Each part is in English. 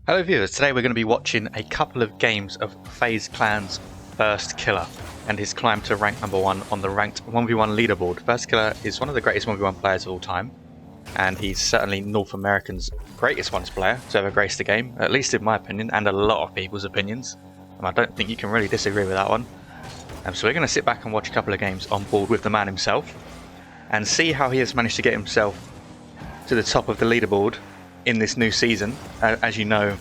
Hello viewers, today we're going to be watching a couple of games of FaZe Clan's Firstkiller and his climb to rank number 1 on the ranked 1v1 leaderboard. Firstkiller is one of the greatest 1v1 players of all time, and he's certainly North America's greatest ones player to ever grace the game, at least in my opinion, and a lot of people's opinions. And I don't think you can really disagree with that one. So we're going to sit back and watch a couple of games on board with the man himself, and see how he has managed to get himself to the top of the leaderboard in this new season. As you know,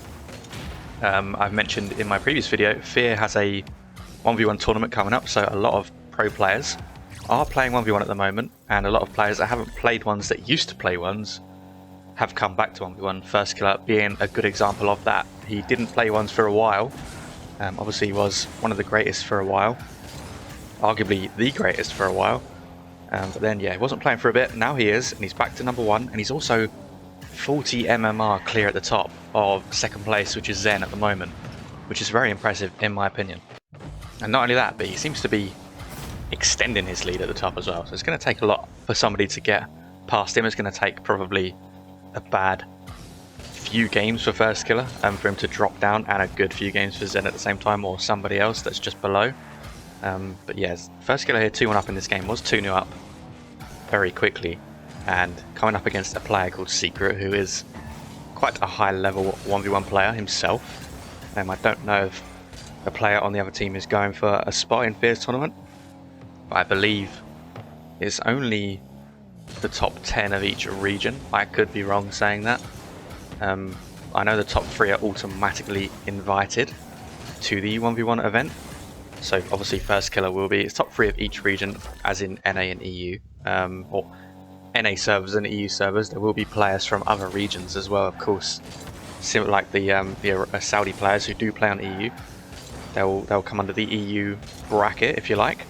I've mentioned in my previous video, Fear has a 1v1 tournament coming up, so a lot of pro players are playing 1v1 at the moment, and a lot of players that haven't played ones that used to play ones have come back to 1v1, Firstkiller being a good example of that. He didn't play ones for a while, obviously he was one of the greatest for a while, arguably the greatest for a while, but then yeah, he wasn't playing for a bit. Now he is, and he's back to number 1, and he's also 40 MMR clear at the top of second place, which is Zen at the moment, which is very impressive in my opinion. And not only that, but he seems to be extending his lead at the top as well, so it's going to take a lot for somebody to get past him. It's going to take probably a bad few games for Firstkiller and for him to drop down, and a good few games for Zen at the same time, or somebody else that's just below. But yes, Firstkiller here 2-1 up in this game, was 2-0 up very quickly, and coming up against a player called Secret, who is quite a high level 1v1 player himself. I don't know if the player on the other team is going for a spot in Fear's tournament, but I believe it's only the top 10 of each region. I could be wrong saying that. I know the top 3 are automatically invited to the 1v1 event, so obviously Firstkiller will be, it's top 3 of each region, as in NA and EU, or NA servers and EU servers. There will be players from other regions as well, of course, similar like the Saudi players who do play on EU. They'll come under the EU bracket, if you like,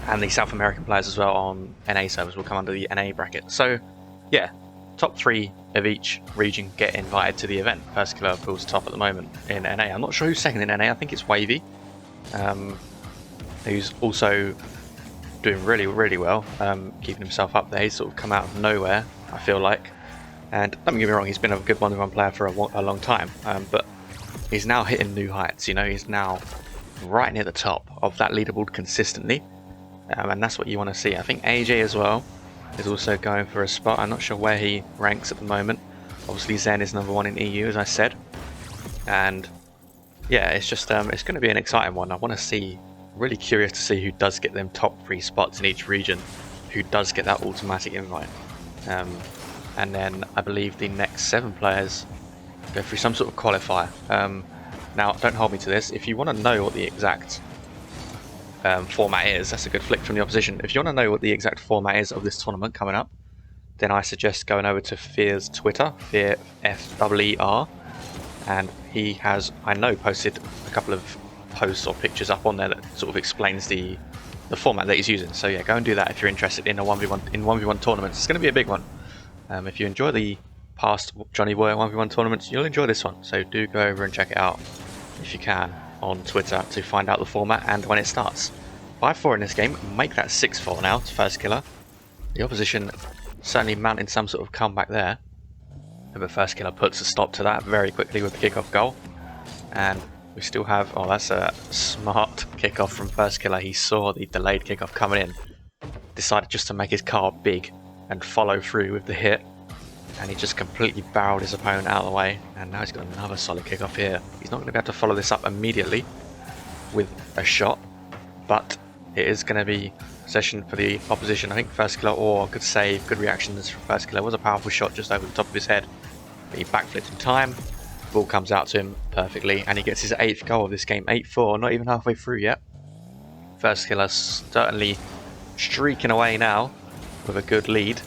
and the South American players as well on NA servers will come under the NA bracket. So yeah, top 3 of each region get invited to the event. Firstkiller of course top at the moment in NA. I'm not sure who's second in NA. I think it's Wavy, who's also doing really well, keeping himself up there. He's sort of come out of nowhere, I feel like, and don't get me wrong, he's been a good 1v1 player for a long time, but he's now hitting new heights. You know, he's now right near the top of that leaderboard consistently, and that's what you want to see. I think AJ as well is also going for a spot. I'm not sure where he ranks at the moment. Obviously Zen is number 1 in EU, as I said, and yeah, it's just it's going to be an exciting one. I want to see, really curious to see who does get them top 3 spots in each region, who does get that automatic invite, and then I believe the next 7 players go through some sort of qualifier. Now don't hold me to this. If you want to know what the exact format is, that's a good flick from the opposition. If you want to know what the exact format is of this tournament coming up, then I suggest going over to Fear's Twitter, Fear FEER, and he has, I know, posted a couple of posts or pictures up on there that sort of explains the format that he's using. So yeah, go and do that if you're interested in a 1v1 tournaments. It's going to be a big one. If you enjoy the past Johnny Boy 1v1 tournaments, you'll enjoy this one. So do go over and check it out if you can on Twitter to find out the format and when it starts. 5-4 in this game, make that 6-4 now to Firstkiller. The opposition certainly mounting some sort of comeback there, but Firstkiller puts a stop to that very quickly with the kickoff goal. And we still have, oh, that's a smart kickoff from Firstkiller. He saw the delayed kickoff coming in, decided just to make his car big and follow through with the hit, and he just completely barreled his opponent out of the way, and now he's got another solid kickoff here. He's not going to be able to follow this up immediately with a shot, but it is going to be possession for the opposition. I think Firstkiller, or good save, good reactions from Firstkiller. It was a powerful shot just over the top of his head, but he backflipped in time. Ball comes out to him perfectly, and he gets his 8th goal of this game. 8-4, not even halfway through yet. Firstkiller certainly streaking away now with a good lead,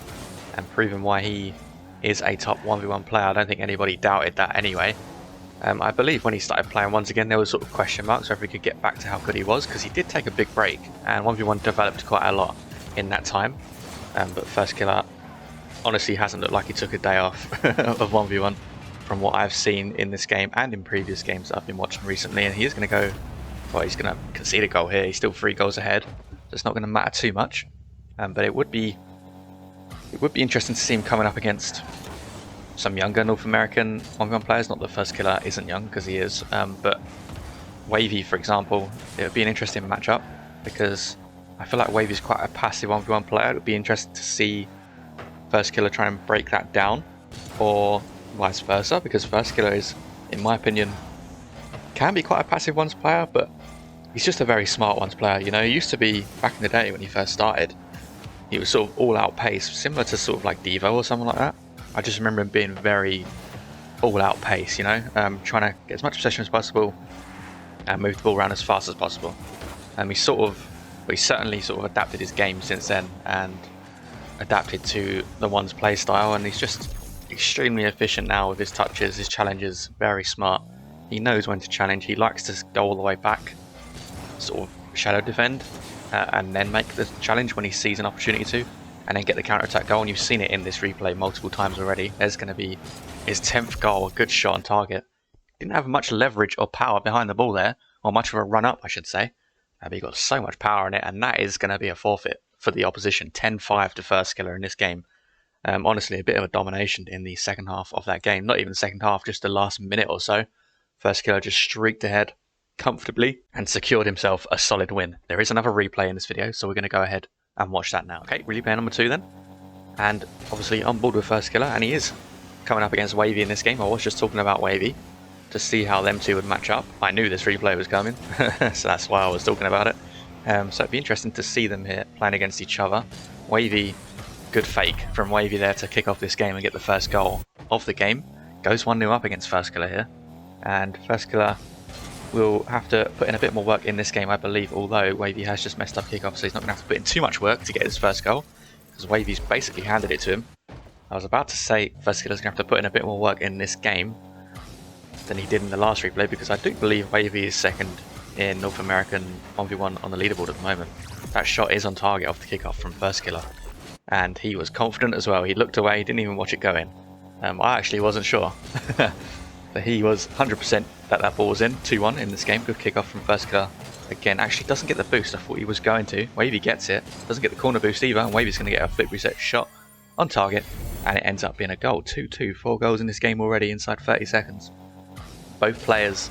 and proving why he is a top 1v1 player. I don't think anybody doubted that anyway. I believe when he started playing once again, there was sort of question marks whether he could get back to how good he was, because he did take a big break, and 1v1 developed quite a lot in that time. But Firstkiller honestly hasn't looked like he took a day off of 1v1 from what I've seen in this game and in previous games that I've been watching recently. And he is going to go, well, he's going to concede a goal here. He's still 3 goals ahead, so it's not going to matter too much. But it would be interesting to see him coming up against some younger North American 1v1 players. Not that Firstkiller isn't young, because he is, but Wavy, for example, it would be an interesting matchup because I feel like Wavy's quite a passive 1v1 player. It would be interesting to see Firstkiller try and break that down, or vice versa, because Firstkiller is, in my opinion, can be quite a passive ones player, but he's just a very smart ones player. You know, he used to be, back in the day when he first started, he was sort of all-out pace, similar to sort of like Devo or something like that. I just remember him being very all-out pace, you know, trying to get as much possession as possible and move the ball around as fast as possible. He certainly sort of adapted his game since then and adapted to the one's play style, and he's just extremely efficient now with his touches, his challenges, very smart. He knows when to challenge, he likes to go all the way back, sort of shadow defend, and then make the challenge when he sees an opportunity to, and then get the counter-attack goal, and you've seen it in this replay multiple times already. There's going to be his 10th goal, a good shot on target. Didn't have much leverage or power behind the ball there, or much of a run-up I should say, but he got so much power in it, and that is going to be a forfeit for the opposition. 10-5 to Firstkiller in this game. Honestly, a bit of a domination in the second half of that game. Not even the second half, just the last minute or so. Firstkiller just streaked ahead comfortably and secured himself a solid win. There is another replay in this video, so we're going to go ahead and watch that now. Okay, replay number 2 then. And obviously on board with Firstkiller, and he is coming up against Wavy in this game. I was just talking about Wavy to see how them two would match up. I knew this replay was coming, so that's why I was talking about it. So it'd be interesting to see them here playing against each other. Wavy, good fake from Wavy there to kick off this game and get the first goal of the game. Goes 1-0 up against Firstkiller here, and Firstkiller will have to put in a bit more work in this game, I believe, although Wavy has just messed up kickoff, so he's not going to have to put in too much work to get his first goal, because Wavy's basically handed it to him. I was about to say Firstkiller's going to have to put in a bit more work in this game than he did in the last replay, because I do believe Wavy is second in North American 1v1 on the leaderboard at the moment. That shot is on target off the kickoff from Firstkiller, and he was confident as well. He looked away, he didn't even watch it go in. I actually wasn't sure. But he was 100% that ball was in. 2-1 in this game. Good kickoff from Firstkiller. Again, actually doesn't get the boost I thought he was going to. Wavy gets it. Doesn't get the corner boost either. And Wavy's going to get a flip reset shot on target. And it ends up being a goal. 2-2. 4 goals in this game already inside 30 seconds. Both players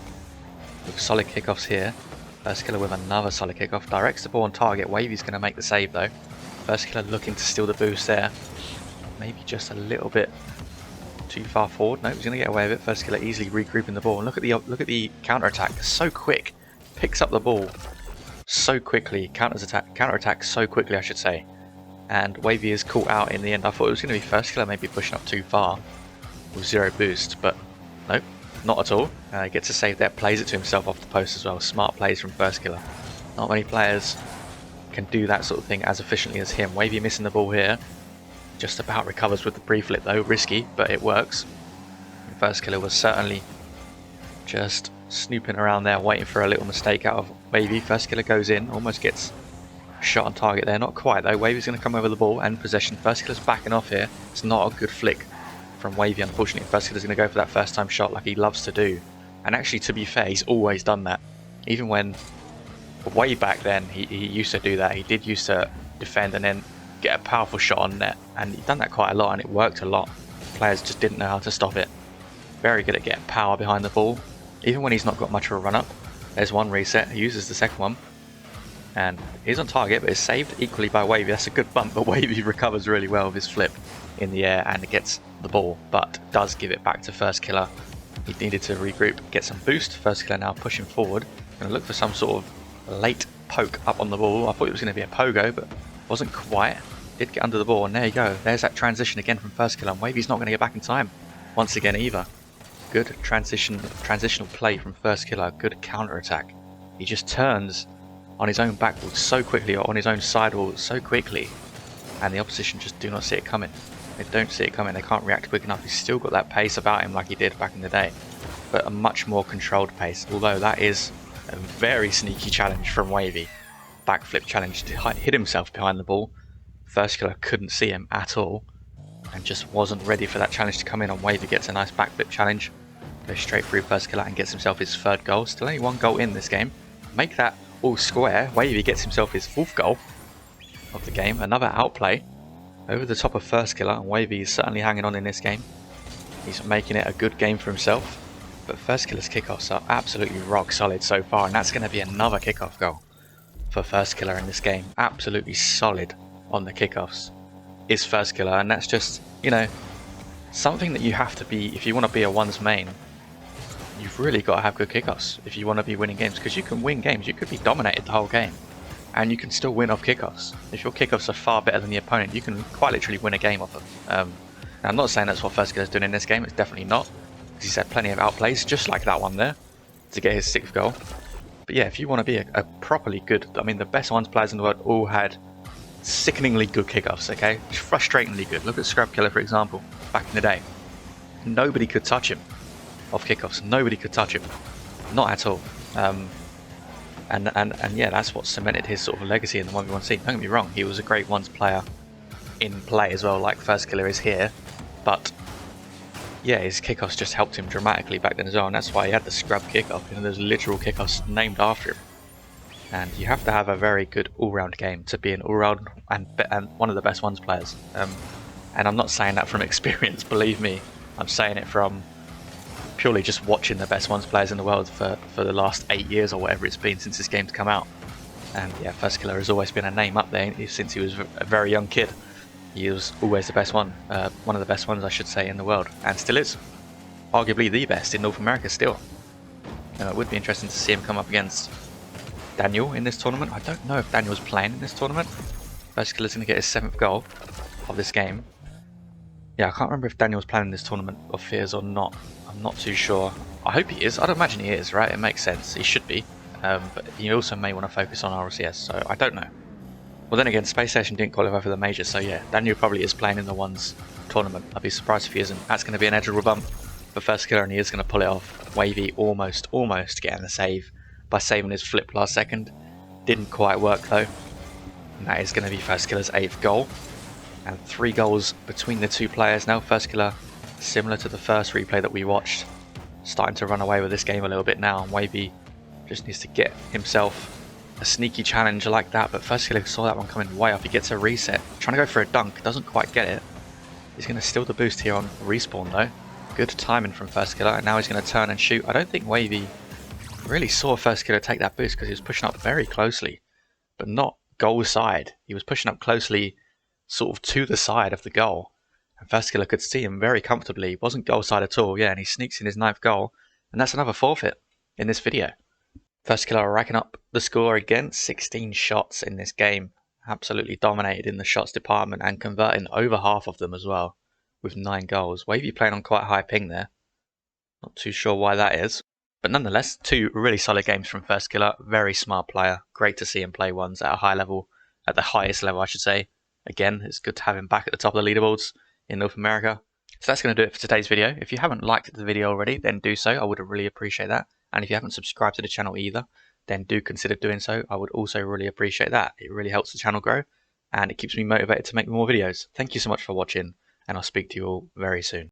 with solid kickoffs here. Firstkiller with another solid kickoff. Directs the ball on target. Wavy's going to make the save though. Firstkiller looking to steal the boost there. Maybe just a little bit too far forward. No, he's going to get away with it. Firstkiller easily regrouping the ball. And look at the counter attack. So quick. Picks up the ball so quickly. Counter attack so quickly, I should say. And Wavy is caught out in the end. I thought it was going to be Firstkiller maybe pushing up too far with 0 boost, but nope, not at all. He gets a save there. Plays it to himself off the post as well. Smart plays from Firstkiller. Not many players can do that sort of thing as efficiently as him. Wavy missing the ball here. Just about recovers with the pre-flip though, risky, but it works. Firstkiller was certainly just snooping around there, waiting for a little mistake out of Wavy. Firstkiller goes in, almost gets a shot on target there, not quite though. Wavy's going to come over the ball and possession. Firstkiller's backing off here. It's not a good flick from Wavy, unfortunately. Firstkiller's going to go for that first time shot like he loves to do. And actually, to be fair, he's always done that. Even when, way back then, he used to do that. He did used to defend and then get a powerful shot on net, and he'd done that quite a lot and it worked a lot. Players just didn't know how to stop it. Very good at getting power behind the ball, even when he's not got much of a run up. There's one reset, he uses the second one, and he's on target, but is saved equally by Wavy. That's a good bump, but Wavy recovers really well with his flip in the air and gets the ball, but does give it back to Firstkiller. He needed to regroup, get some boost. Firstkiller now pushing forward, going to look for some sort of late poke up on the ball. I thought it was going to be a pogo, but wasn't quite. Did get under the ball, and there you go. There's that transition again from Firstkiller, and Wavy's not going to get back in time once again either. Good transitional play from Firstkiller. Good counter attack. He just turns on his own backboard so quickly, or on his own sideboard so quickly, and the opposition just do not see it coming. They don't see it coming. They can't react quick enough. He's still got that pace about him like he did back in the day, but a much more controlled pace. Although that is a very sneaky challenge from Wavy. Backflip challenge to hit himself behind the ball. Firstkiller couldn't see him at all and just wasn't ready for that challenge to come in. On Wavy gets a nice backflip challenge, goes straight through Firstkiller and gets himself his 3rd goal. Still only 1 goal in this game. Make that all square. Wavy gets himself his 4th goal of the game. Another outplay over the top of Firstkiller, and Wavy is certainly hanging on in this game. He's making it a good game for himself. But Firstkiller's kickoffs are absolutely rock solid so far, and that's going to be another kickoff goal for Firstkiller in this game. Absolutely solid on the kickoffs is Firstkiller, and that's just, you know, something that you have to be if you want to be a ones main. You've really got to have good kickoffs if you want to be winning games, because you can win games. You could be dominated the whole game, and you can still win off kickoffs. If your kickoffs are far better than the opponent, you can quite literally win a game off them. Now, I'm not saying that's what Firstkiller's doing in this game. It's definitely not. He's had plenty of outplays, just like that one there, to get his 6th goal. But yeah, if you want to be a properly good, I mean, the best ones players in the world all had sickeningly good kickoffs, okay? Frustratingly good. Look at Firstkiller, for example, back in the day. Nobody could touch him off kickoffs. Nobody could touch him. Not at all. And yeah, that's what cemented his sort of legacy in the 1v1 scene. Don't get me wrong, he was a great ones player in play as well, like Firstkiller is here. But yeah, his kickoffs just helped him dramatically back then as well, and that's why he had the scrub kickoff. You know, there's literal kickoffs named after him. And you have to have a very good all-round game to be an all-round and one of the best ones players. And I'm not saying that from experience, believe me. I'm saying it from purely just watching the best ones players in the world for the last 8 years or whatever it's been since this game's come out. And yeah, Firstkiller has always been a name up there since he was a very young kid. He was always the best one, one of the best ones I should say in the world, and still is. Arguably the best in North America still. It would be interesting to see him come up against Daniel in this tournament. I don't know if Daniel's playing in this tournament. Firstkiller's going to get his 7th goal of this game. Yeah, I can't remember if Daniel's playing in this tournament of Fears or not. I'm not too sure. I hope he is. I'd imagine he is, right? It makes sense. He should be. But he also may want to focus on RLCS, so I don't know. Well, then again, Space Station didn't qualify for the major, so yeah, Daniel probably is playing in the ones tournament. I'd be surprised if he isn't. That's going to be an edgeable bump for Firstkiller, and he is going to pull it off. Wavy almost getting the save by saving his flip last second. Didn't quite work though. And that is going to be Firstkiller's 8th goal. And 3 goals between the two players now. Firstkiller, similar to the first replay that we watched, starting to run away with this game a little bit now. And Wavy just needs to get himself a sneaky challenge like that, but Firstkiller saw that one coming way off. He gets a reset, trying to go for a dunk, doesn't quite get it. He's going to steal the boost here on respawn though. Good timing from Firstkiller, and now he's going to turn and shoot. I don't think Wavy really saw Firstkiller take that boost because he was pushing up very closely, but not goal side. He was pushing up closely, sort of to the side of the goal, and Firstkiller could see him very comfortably. He wasn't goal side at all, yeah, and he sneaks in his 9th goal, and that's another forfeit in this video. Firstkiller racking up the score again, 16 shots in this game. Absolutely dominated in the shots department and converting over half of them as well, with 9 goals. Wavy playing on quite high ping there. Not too sure why that is. But nonetheless, 2 really solid games from Firstkiller. Very smart player. Great to see him play ones at a high level, at the highest level I should say. Again, it's good to have him back at the top of the leaderboards in North America. So that's going to do it for today's video. If you haven't liked the video already, then do so. I would really appreciate that. And if you haven't subscribed to the channel either, then do consider doing so. I would also really appreciate that. It really helps the channel grow, and it keeps me motivated to make more videos. Thank you so much for watching, and I'll speak to you all very soon.